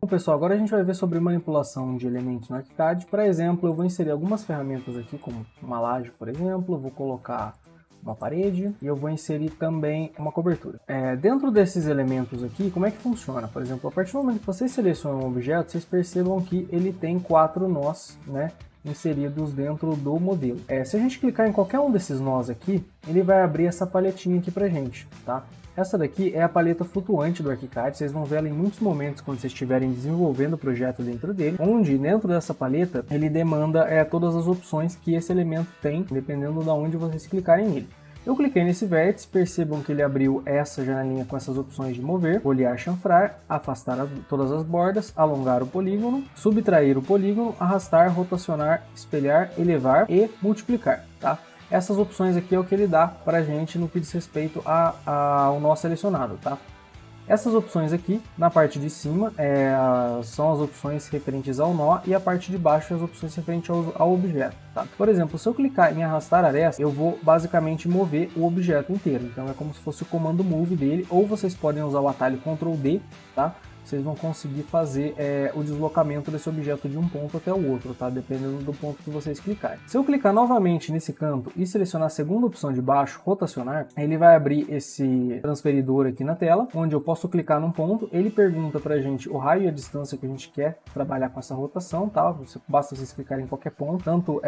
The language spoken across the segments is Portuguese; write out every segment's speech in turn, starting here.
Bom, pessoal, agora a gente vai ver sobre manipulação de elementos no ArchiCAD. Para exemplo, eu vou inserir algumas ferramentas aqui, como uma laje, por exemplo, eu vou colocar uma parede e eu vou inserir também uma cobertura. Dentro desses elementos aqui, como é que funciona? Por exemplo, a partir do momento que vocês selecionam um objeto, vocês percebam que ele tem 4 nós, né, inseridos dentro do modelo. Se a gente clicar em qualquer um desses nós aqui, ele vai abrir essa paletinha aqui pra gente, tá? Essa daqui é a paleta flutuante do ArchiCAD, vocês vão ver ela em muitos momentos quando vocês estiverem desenvolvendo o projeto dentro dele, onde dentro dessa paleta ele demanda todas as opções que esse elemento tem, dependendo de onde vocês clicarem nele. Eu cliquei nesse vértice, percebam que ele abriu essa janelinha com essas opções de mover, folhear, chanfrar, afastar todas as bordas, alongar o polígono, subtrair o polígono, arrastar, rotacionar, espelhar, elevar e multiplicar, tá? Essas opções aqui é o que ele dá para a gente no que diz respeito ao nó selecionado, tá? Essas opções aqui, na parte de cima, são as opções referentes ao nó e a parte de baixo as opções referentes ao objeto, tá? Por exemplo, se eu clicar em arrastar aresta, eu vou basicamente mover o objeto inteiro. Então é como se fosse o comando move dele, ou vocês podem usar o atalho Ctrl D, tá? Vocês vão conseguir fazer o deslocamento desse objeto de um ponto até o outro, tá? Dependendo do ponto que vocês clicarem. Se eu clicar novamente nesse canto e selecionar a segunda opção de baixo, rotacionar, ele vai abrir esse transferidor aqui na tela, onde eu posso clicar num ponto, ele pergunta pra gente o raio e a distância que a gente quer trabalhar com essa rotação, tá? Basta vocês clicarem em qualquer ponto, tanto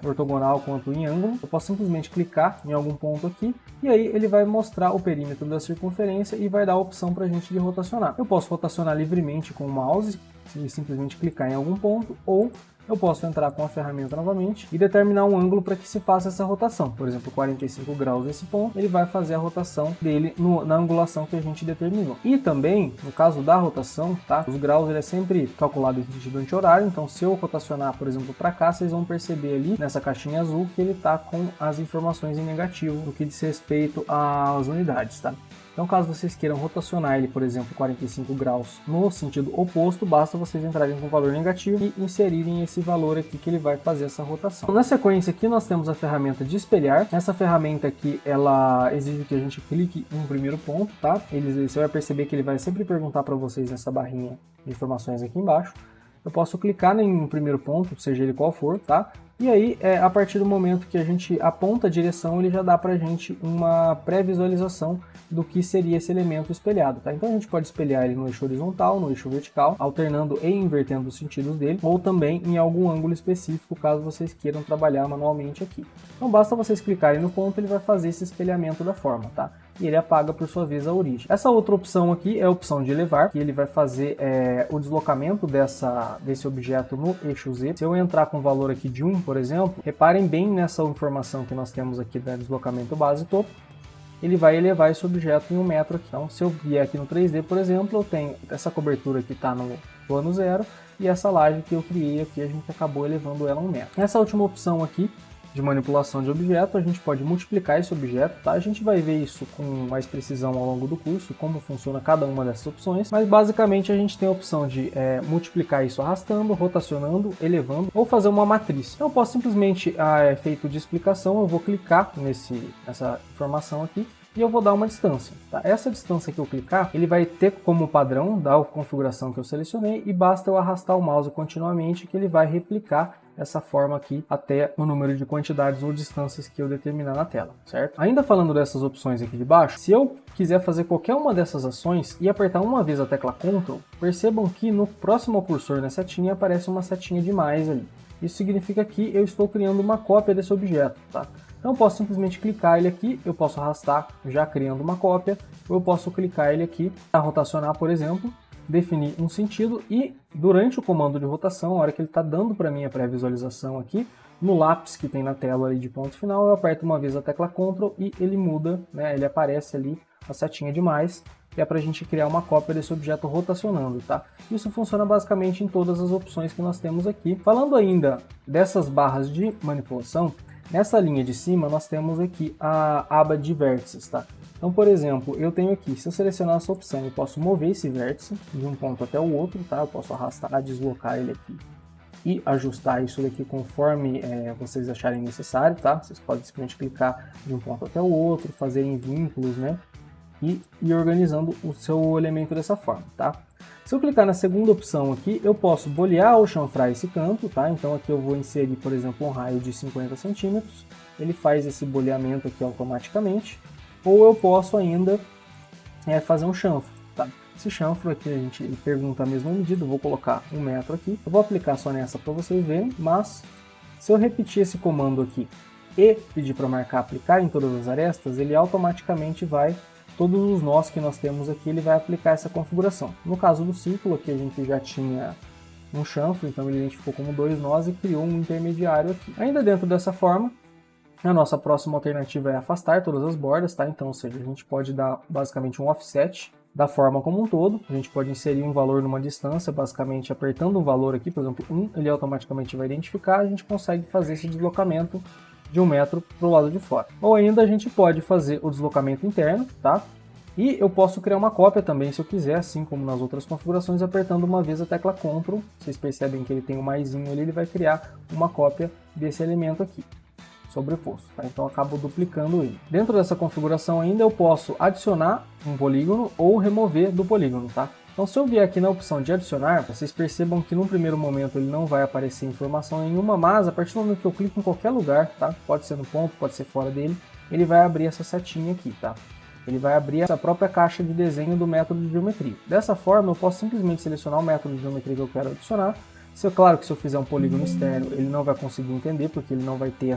ortogonal quanto em ângulo. Eu posso simplesmente clicar em algum ponto aqui, e aí ele vai mostrar o perímetro da circunferência e vai dar a opção pra gente de rotacionar. Eu posso rotacionar livremente com o mouse, e simplesmente clicar em algum ponto, ou eu posso entrar com a ferramenta novamente e determinar um ângulo para que se faça essa rotação. Por exemplo, 45 graus nesse ponto, ele vai fazer a rotação dele na angulação que a gente determinou. E também, no caso da rotação, tá? Os graus ele é sempre calculado em sentido anti-horário, então se eu rotacionar, por exemplo, para cá, vocês vão perceber ali nessa caixinha azul que ele está com as informações em negativo no que diz respeito às unidades, tá? Então, caso vocês queiram rotacionar ele, por exemplo, 45 graus no sentido oposto, basta vocês entrarem com o valor negativo e inserirem esse valor aqui que ele vai fazer essa rotação. Na sequência aqui nós temos a ferramenta de espelhar. Essa ferramenta aqui, ela exige que a gente clique em um primeiro ponto, tá? Você vai perceber que ele vai sempre perguntar para vocês nessa barrinha de informações aqui embaixo. Eu posso clicar em um primeiro ponto, seja ele qual for, tá? E aí, a partir do momento que a gente aponta a direção, ele já dá pra gente uma pré-visualização do que seria esse elemento espelhado, tá? Então a gente pode espelhar ele no eixo horizontal, no eixo vertical, alternando e invertendo os sentidos dele, ou também em algum ângulo específico, caso vocês queiram trabalhar manualmente aqui. Então basta vocês clicarem no ponto, ele vai fazer esse espelhamento da forma, tá? E ele apaga por sua vez a origem. Essa outra opção aqui é a opção de elevar, que ele vai fazer o deslocamento desse objeto no eixo Z. Se eu entrar com o valor aqui de 1, por exemplo, reparem bem nessa informação que nós temos aqui do deslocamento base topo, ele vai elevar esse objeto em 1 metro aqui. Então, se eu vier aqui no 3D, por exemplo, eu tenho essa cobertura que está no plano 0 e essa laje que eu criei aqui, a gente acabou elevando ela 1 metro. Essa última opção aqui, de manipulação de objeto, a gente pode multiplicar esse objeto, tá? A gente vai ver isso com mais precisão ao longo do curso, como funciona cada uma dessas opções, mas basicamente a gente tem a opção de multiplicar isso arrastando, rotacionando, elevando, ou fazer uma matriz. Então eu posso simplesmente, a efeito de explicação, eu vou clicar nessa informação aqui, e eu vou dar uma distância, tá? Essa distância que eu clicar, ele vai ter como padrão da configuração que eu selecionei, e basta eu arrastar o mouse continuamente que ele vai replicar essa forma aqui até o número de quantidades ou distâncias que eu determinar na tela, certo? Ainda falando dessas opções aqui de baixo, se eu quiser fazer qualquer uma dessas ações e apertar uma vez a tecla Ctrl, percebam que no próximo cursor na setinha aparece uma setinha de mais ali. Isso significa que eu estou criando uma cópia desse objeto, tá? Então eu posso simplesmente clicar ele aqui, eu posso arrastar já criando uma cópia, ou eu posso clicar ele aqui para rotacionar, por exemplo, definir um sentido e durante o comando de rotação, a hora que ele está dando para mim a pré-visualização aqui, no lápis que tem na tela ali de ponto final, eu aperto uma vez a tecla Ctrl e ele muda, né? Ele aparece ali a setinha de mais, que é para a gente criar uma cópia desse objeto rotacionando, tá? Isso funciona basicamente em todas as opções que nós temos aqui. Falando ainda dessas barras de manipulação, nessa linha de cima nós temos aqui a aba de vértices, tá? Então, por exemplo, eu tenho aqui, se eu selecionar essa opção, eu posso mover esse vértice de um ponto até o outro, tá? Eu posso arrastar, deslocar ele aqui e ajustar isso daqui conforme vocês acharem necessário, tá? Vocês podem simplesmente clicar de um ponto até o outro, fazerem vínculos, né? E ir organizando o seu elemento dessa forma, tá? Se eu clicar na segunda opção aqui, eu posso bolear ou chanfrar esse canto, tá? Então aqui eu vou inserir, por exemplo, um raio de 50 centímetros. Ele faz esse boleamento aqui automaticamente. Ou eu posso ainda fazer um chanfro, tá? Esse chanfro aqui ele pergunta a mesma medida, eu vou colocar 1 metro aqui. Eu vou aplicar só nessa para vocês verem, mas se eu repetir esse comando aqui e pedir para marcar aplicar em todas as arestas, ele automaticamente vai, todos os nós que nós temos aqui, ele vai aplicar essa configuração. No caso do círculo aqui a gente já tinha um chanfro, então ele identificou como 2 nós e criou um intermediário aqui. Ainda dentro dessa forma, a nossa próxima alternativa é afastar todas as bordas, tá? Então, ou seja, a gente pode dar basicamente um offset da forma como um todo. A gente pode inserir um valor numa distância, basicamente apertando um valor aqui, por exemplo, 1, ele automaticamente vai identificar, a gente consegue fazer esse deslocamento de 1 metro para o lado de fora. Ou ainda a gente pode fazer o deslocamento interno, tá? E eu posso criar uma cópia também, se eu quiser, assim como nas outras configurações, apertando uma vez a tecla Ctrl. Vocês percebem que ele tem um maisinho ali, ele vai criar uma cópia desse elemento aqui, sobreposto, tá? Então eu acabo duplicando ele. Dentro dessa configuração ainda eu posso adicionar um polígono ou remover do polígono, tá? Então se eu vier aqui na opção de adicionar, vocês percebam que no primeiro momento ele não vai aparecer informação nenhuma, mas a partir do momento que eu clico em qualquer lugar, tá? Pode ser no ponto, pode ser fora dele, ele vai abrir essa setinha aqui, tá? Ele vai abrir essa própria caixa de desenho do método de geometria. Dessa forma eu posso simplesmente selecionar o método de geometria que eu quero adicionar. Claro que se eu fizer um polígono externo, ele não vai conseguir entender, porque ele não vai ter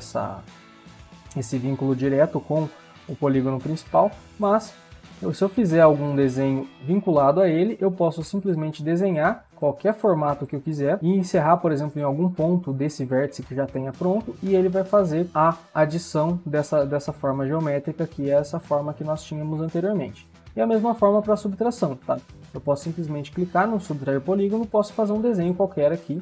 esse vínculo direto com o polígono principal, mas se eu fizer algum desenho vinculado a ele, eu posso simplesmente desenhar qualquer formato que eu quiser e encerrar, por exemplo, em algum ponto desse vértice que já tenha pronto, e ele vai fazer a adição dessa forma geométrica, que é essa forma que nós tínhamos anteriormente. E a mesma forma para a subtração, tá? Eu posso simplesmente clicar no subtrair polígono, posso fazer um desenho qualquer aqui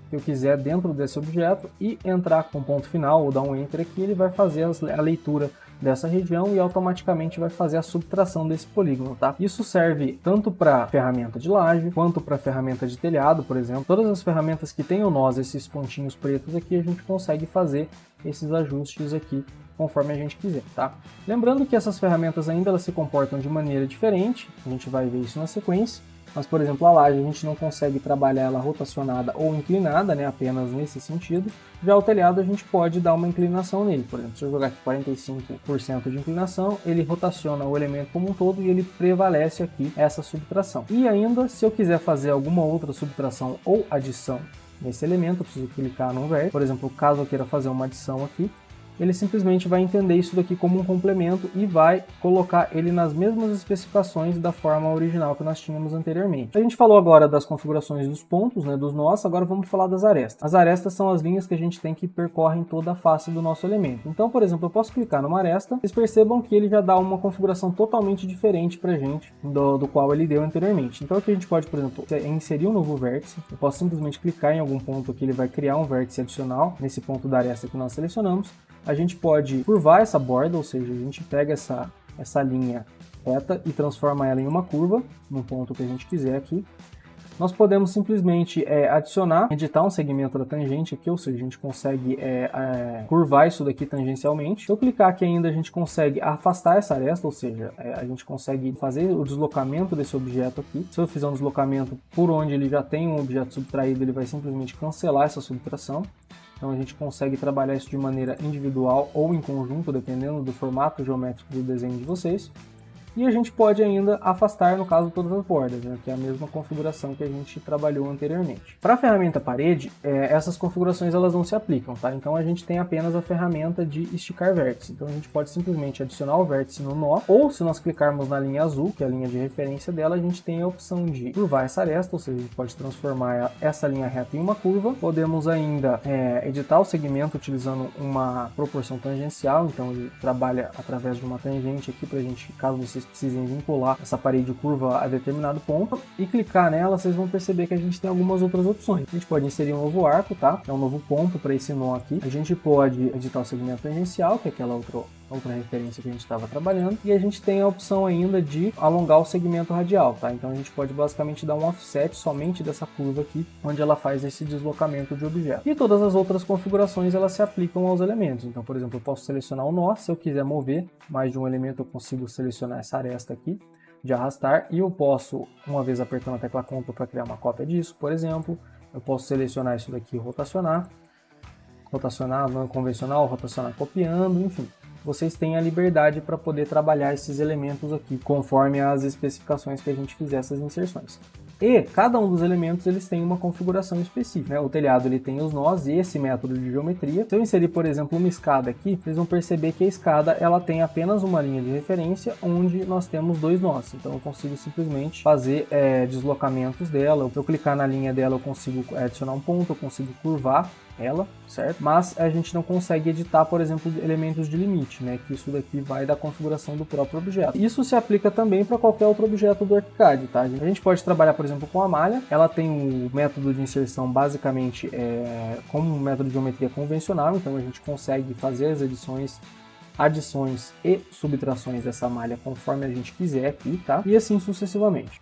que eu quiser dentro desse objeto e entrar com ponto final ou dar um enter aqui, ele vai fazer a leitura dessa região e automaticamente vai fazer a subtração desse polígono, tá? Isso serve tanto para ferramenta de laje quanto para ferramenta de telhado, por exemplo. Todas as ferramentas que tenham nós, esses pontinhos pretos aqui, a gente consegue fazer esses ajustes aqui conforme a gente quiser, tá? Lembrando que essas ferramentas ainda elas se comportam de maneira diferente, a gente vai ver isso na sequência. Mas, por exemplo, a laje a gente não consegue trabalhar ela rotacionada ou inclinada, né, apenas nesse sentido. Já o telhado a gente pode dar uma inclinação nele. Por exemplo, se eu jogar aqui 45% de inclinação, ele rotaciona o elemento como um todo e ele prevalece aqui essa subtração. E ainda, se eu quiser fazer alguma outra subtração ou adição nesse elemento, eu preciso clicar no vértice. Por exemplo, caso eu queira fazer uma adição aqui, ele simplesmente vai entender isso daqui como um complemento e vai colocar ele nas mesmas especificações da forma original que nós tínhamos anteriormente. A gente falou agora das configurações dos pontos, né, dos nós, agora vamos falar das arestas. As arestas são as linhas que a gente tem que percorrem toda a face do nosso elemento. Então, por exemplo, eu posso clicar numa aresta, vocês percebam que ele já dá uma configuração totalmente diferente pra gente do qual ele deu anteriormente. Então aqui a gente pode, por exemplo, inserir um novo vértice. Eu posso simplesmente clicar em algum ponto aqui, ele vai criar um vértice adicional nesse ponto da aresta que nós selecionamos. A gente pode curvar essa borda, ou seja, a gente pega essa linha reta e transforma ela em uma curva, no ponto que a gente quiser aqui. Nós podemos simplesmente adicionar, editar um segmento da tangente aqui, ou seja, a gente consegue curvar isso daqui tangencialmente. Se eu clicar aqui ainda, a gente consegue afastar essa aresta, ou seja, a gente consegue fazer o deslocamento desse objeto aqui. Se eu fizer um deslocamento por onde ele já tem um objeto subtraído, ele vai simplesmente cancelar essa subtração. Então a gente consegue trabalhar isso de maneira individual ou em conjunto, dependendo do formato geométrico do desenho de vocês. E a gente pode ainda afastar, no caso, todas as bordas, né, que é a mesma configuração que a gente trabalhou anteriormente. Para a ferramenta parede, essas configurações elas não se aplicam, tá? Então a gente tem apenas a ferramenta de esticar vértice. Então a gente pode simplesmente adicionar o vértice no nó, ou se nós clicarmos na linha azul, que é a linha de referência dela, a gente tem a opção de curvar essa aresta, ou seja, a gente pode transformar essa linha reta em uma curva. Podemos ainda editar o segmento utilizando uma proporção tangencial, então ele trabalha através de uma tangente aqui para a gente, caso vocês precisem vincular essa parede curva a determinado ponto e clicar nela, vocês vão perceber que a gente tem algumas outras opções. A gente pode inserir um novo arco, tá? É um novo ponto para esse nó aqui. A gente pode editar o segmento tangencial, que é aquela outra referência que a gente estava trabalhando, e a gente tem a opção ainda de alongar o segmento radial, tá? Então a gente pode basicamente dar um offset somente dessa curva aqui, onde ela faz esse deslocamento de objeto. E todas as outras configurações elas se aplicam aos elementos. Então, por exemplo, eu posso selecionar o nó, se eu quiser mover mais de um elemento eu consigo selecionar essa aresta aqui. de arrastar, e eu posso, uma vez apertando a tecla Ctrl para criar uma cópia disso, por exemplo, eu posso selecionar isso daqui e rotacionar, não convencional, rotacionar copiando, enfim. Vocês têm a liberdade para poder trabalhar esses elementos aqui, conforme as especificações que a gente fizer essas inserções. E cada um dos elementos eles tem uma configuração específica, né? O telhado ele tem os nós e esse método de geometria. Se eu inserir, por exemplo, uma escada aqui, vocês vão perceber que a escada ela tem apenas uma linha de referência onde nós temos 2 nós. Então eu consigo simplesmente fazer deslocamentos dela. Se eu clicar na linha dela eu consigo adicionar um ponto, eu consigo curvar ela, certo? Mas a gente não consegue editar, por exemplo, elementos de limite, né? Que isso daqui vai da configuração do próprio objeto. Isso se aplica também para qualquer outro objeto do ArchiCAD, tá? A gente pode trabalhar, por exemplo, com a malha. Ela tem o método de inserção basicamente como um método de geometria convencional, então a gente consegue fazer as adições e subtrações dessa malha conforme a gente quiser aqui, tá? E assim sucessivamente.